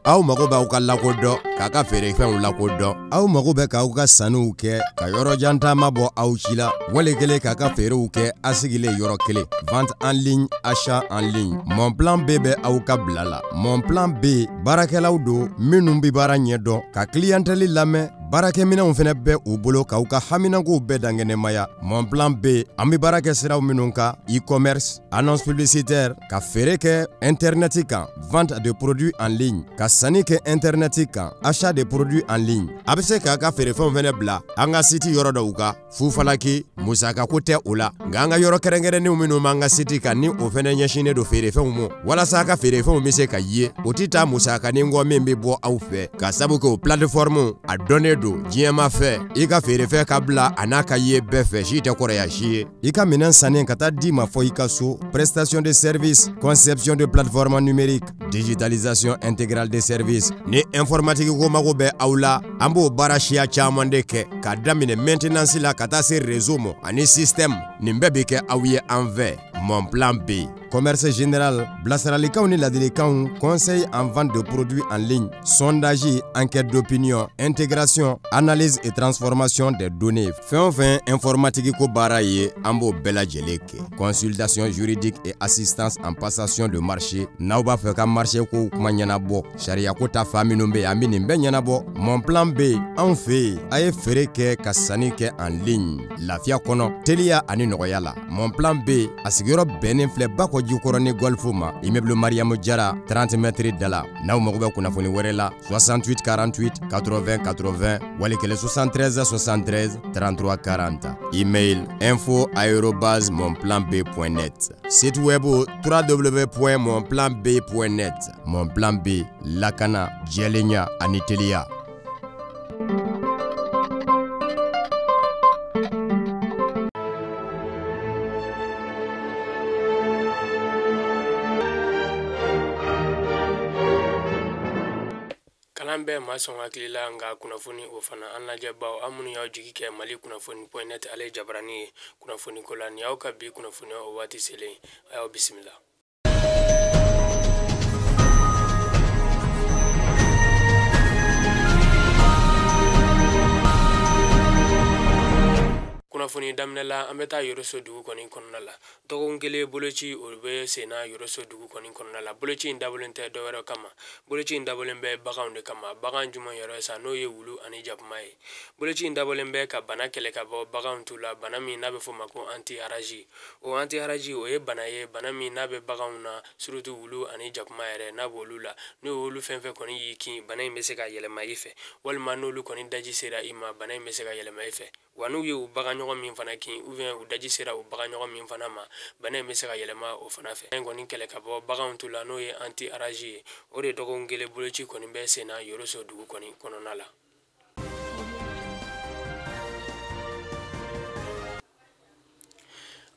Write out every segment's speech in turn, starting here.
aw mago b'aw ka lakodɔn k'a ka feerefɛnw lakodɔn aw mago bɛ k'aw ka sanniw kɛ ka yɔrɔ jan taama bɔ aw ci la wale kelen k'a ka feerew kɛ a sigilen yɔrɔ kelen vente en ligne achat en ligne Mon Plan B bɛ aw ka bila la Mon Plan B baarakɛlaw don minnu bi baara ɲɛdɔn ka clientèle lamɛn baarakɛminɛnw fɛnɛ bɛ u bolo k'aw ka haminakow bɛɛ dankɛnɛmaya Mon Plan B an bi baara kɛ siraw minnu kan e-commerce annonce publicitaire ka feere kɛ internet kan vente de produits en ligne ka sanni kɛ internet kan achat de produits en ligne a bɛ se k'a ka feerefɛnw fɛnɛ bila an ka site yɔrɔ dɔw kan fufalaki musakako tɛ o la nka an ka yɔrɔ kɛrɛnkɛrɛnnenw minnu b'an ka site kan ni o fɛnɛ ɲɛsinnen don feerefɛnw ma walasa a ka feerefɛnw bɛ se ka ye o tɛ taa musakanin kɔ min bɛ bɔ aw fɛ ka sabu kɛ o plateforme a dɔnnen don diɲɛma fɛ i ka feerefɛn ka bila a n'a ka ye bɛɛ fɛ si tɛ kɔrɔya si ye i ka minɛn sannen ka taa di ma fɔ i ka so prestation de service conception de plateforme numérique digitalisation intégrale des services ni informatique ko mago bɛ aw la an b'o baara siya caman de kɛ k'a daminɛ maintenance la ka taa se réseau ma ani système nin bɛɛ bɛ kɛ aw ye an fɛ Mon Plan B commerce général bilasiralikanw ni ladilikanw conseil en vente de produits en ligne sondage enquête d'opinion intégration analyse et transformation des données fɛn o fɛn informatique ko baara ye an b'o bɛɛ lajɛlen kɛ consultation juridique et assistance en passation de marché n'aw b'a fɛ ka marché ko kuma ɲɛnabɔ sariya ko ta fa minnu bɛ an bɛ nin bɛɛ ɲɛnabɔ Mon Plan B anw fɛ yen a ye feere kɛ ka sanni kɛ en ligne lafiya kɔnɔ teliya ani nɔgɔya la Mon Plan B a sigiyɔrɔ bɛnnen filɛ Bakɔ Jikɔrɔ ni Golfe ma immeuble Mariamu Jara 30 mètres da la n'aw mago bɛ kunnafoni wɛrɛ la 68 48 80 80 wali kelen 73 73 33 40 email info@monplanb.net site web www.monplanb.net Mon Plan B lakana jɛlenya ani teliya. Kalan bɛɛ ma sɔn hakili la nka kunnafoni o fana an lajɛbaw an minnu y'aw jigi kɛ Mali kunnafoni.net ale jabarani ye kunnafoni ko la ni y'aw ka bi kunnafoni o waati selen a y'aw bisimila. Kunnafoni daminɛ la an bɛ taa Yoroso dugu kɔni kɔnɔna la dɔgɔkun kelen boloci o bɛ senna Yoroso dugu kɔni kɔnɔna la boloci in dabɔlen tɛ dɔwɛrɛ kama boloci in dabɔlen bɛ baganw de kama bagan jumɛn yɛrɛ sa n'o ye wulu ani jakuma ye boloci in dabɔlen bɛ ka bana kɛlɛ ka bɔ baganw tu la bana min n'a bɛ fɔ ma ko anti-haragie o anti-haragie o ye bana ye bana min n'a bɛ baganw na surtout wulu ani jakuma yɛrɛ n'a b'olu la n'o olu fɛn fɛn kɔni y'i kin bana in bɛ se ka yɛlɛma i fɛ walima n'olu kɔni daji sera i ma bana in bɛ se ka yɛlɛma i fɛ wa n'u ye u bagan ɲɔgɔn min fana kin ou bien u daji sera u bagan ɲɔgɔn min fana ma bana in bɛ se ka yɛlɛma o fana fɛ an kɔni kɛlɛ ka bɔ baganw tu la n'o ye anti-haragie ye o de dɔgɔkun kelen boloci kɔni bɛ senna Yoroso dugu kɔni kɔnɔna la.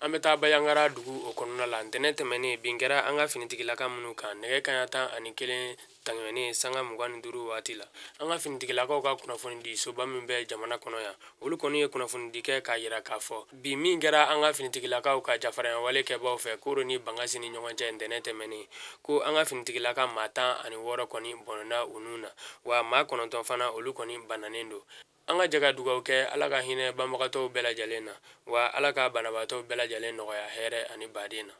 An bɛ taa Bayaŋara dugu o kɔnɔna la ntɛnɛn tɛmɛnen bin kɛra an ka finitigilaka minnu kan nɛgɛ kanɲɛ 11 tɛmɛnen sanga 25 waati la an ka finitigilakaw ka kunnafoni di soba min bɛ jamana kɔnɔ yan olu kɔni ye kunnafoni di kɛ k'a yira k'a fɔ bi min kɛra an ka finitigilakaw ka jafaranya wale kɛbaw fɛ koro ni bangasi ni ɲɔgɔn cɛ ntɛnɛn tɛmɛnen ko an ka finitigilaka maa 16 kɔni bɔnna u nun na wa maa 9 fana olu kɔni bananen don. An ka jɛ ka dugawu kɛ Ala ka hinɛ banbagatɔw bɛɛ lajɛlen na wa Ala ka banabaatɔw bɛɛ lajɛlen nɔgɔya hɛrɛ ani baden na.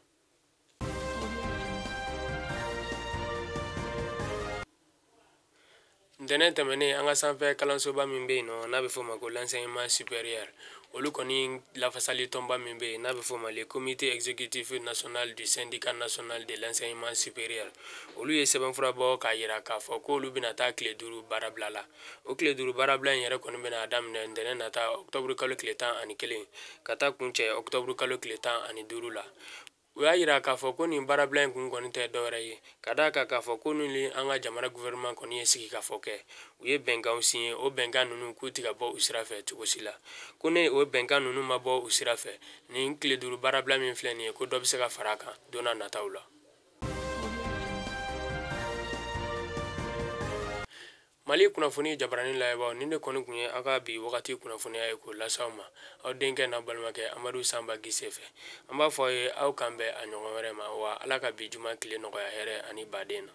Ntɛnɛn tɛmɛnen an ka sanfɛ kalansoba min bɛ yen nɔ n'a bɛ fɔ ma ko l'enseignement supérieur olu kɔni lafasali tɔnba min bɛ yen n'a bɛ fɔ ma le comité exécutif national du syndicat national de l'enseignement supérieur olu ye sɛbɛnfura bɔ k'a yira k'a fɔ ko olu bɛna taa tile 5 baarabila la o tile 5 baarabila in yɛrɛ kɔni bɛna daminɛ ntɛnɛn nata octobre kalo tile 11 ka taa kuncɛ octobre kalo tile 15 la. U y'a yira k'a fɔ ko nin baarabila in kun kɔni tɛ dɔwɛrɛ ye ka d'a kan k'a fɔ ko ni an ka jamana gouvernement kɔni ye sigi ka fɔ kɛ u ye bɛnkanw signé o bɛnkan ninnu k'u tɛ ka bɔ u sira fɛ cogo si la ko ne o bɛnkan ninnu ma bɔ u sira fɛ nin tile 5 baarabila min filɛ nin ye ko dɔ bɛ se ka fara a kan don n'a nataw la. Mali kunnafoni jabarani layɛbaw nin de kɔni kun ye aw ka bi wagati kunnafoniya ye k'o lase aw ma aw denkɛ n'a balimakɛ Amadu Sanba Gise fɛ an b'a fɔ aw ye aw kan bɛn a ɲɔgɔn wɛrɛ ma wa Ala ka bi juma tile nɔgɔya hɛrɛ ani baden na.